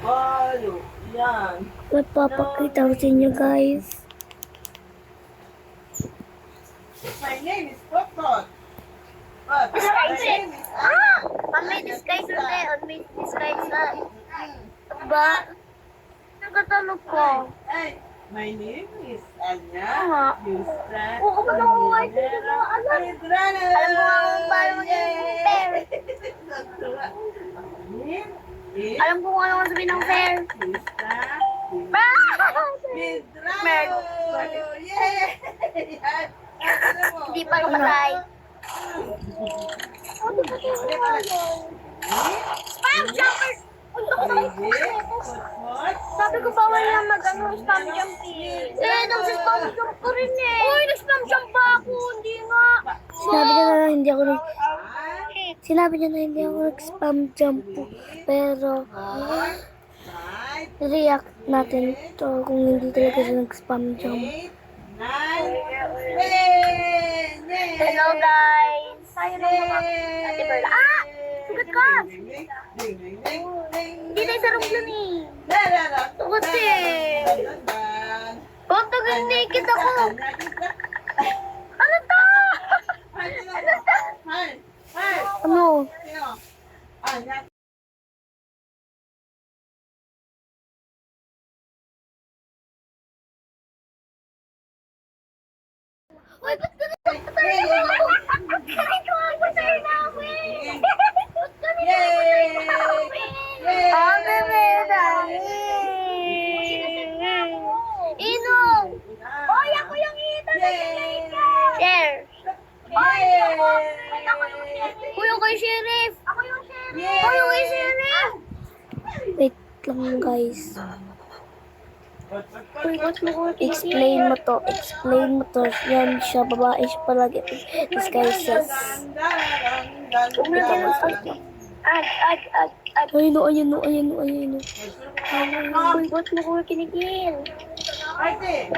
Halo. Yan. Magpapakita ko sa inyo guys. My name is Popcorn. But my name is May disguise na tayo. May disguise na. Ba? Nagkatanong ko. Hey, my name is Anya. Aha. Yusra. Oo, kapag ako ito na alam. Pedrana. Alam mo nga kung paano magiging fair. Alam ko kung ano ang sabihin ng fair. Yusra. Mer. Pedrano. Yeah. Yan. Ano mo? Hindi pa patay. Spam jumper! Sabi ko bawal na mag-ano, spam jumping. Nag-spam jump ko rin eh. Uy, nag-spam jump pa ako. Hindi nga. Sinabi niya na hindi ako nag-spam jump po. Pero, react natin to kung hindi talaga siya nag-spam jump. Hello guys. Tayo na mga Ate Perla. Ah! Sugat ka! Hindi tayo sa room yun eh. Sugat eh. Huwag naging naked ako. Ano to? Ano? Uy, ba't ka nagpapatay namin? Ba't ka nagpapatay namin? Ba't ka nagpapatay namin? Ang bebe dami. Inong! Hoy, ako yung ito na share! Hoy, ako! Hoy, ako yung sheriff! Ako yung sheriff! Hoy, ako yung sheriff! Wait lang guys. Uy, ba't mo ko Explain mo to. Explain mo to. Yan siya. Babae siya palagi. Disguises. Ayun o, ayun o, ayun o, ayun o. Uy, ba't mo ko kinigil? Ate!